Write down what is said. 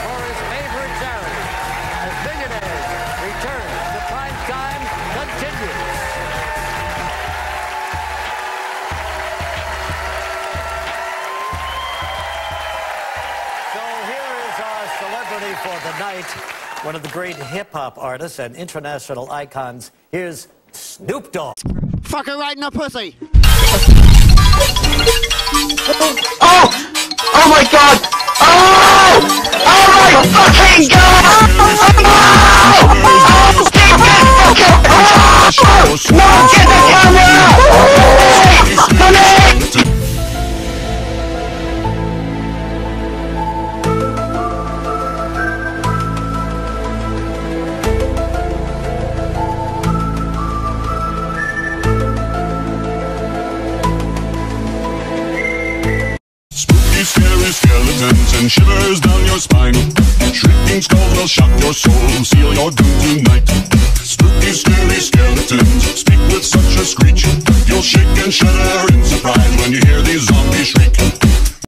for his favorite charity as Millionaires return to prime time continues. So here is our celebrity for the night, one of the great hip-hop artists and international icons. Here's Snoop Dogg. Fuck her right in the pussy. Oh! Oh my god! Oh! Oh my fucking god! Oh! Get no! Get the camera! Scary skeletons and shivers down your spine. Shrieking skulls will shock your soul, seal your doom tonight. Spooky, scary skeletons speak with such a screech.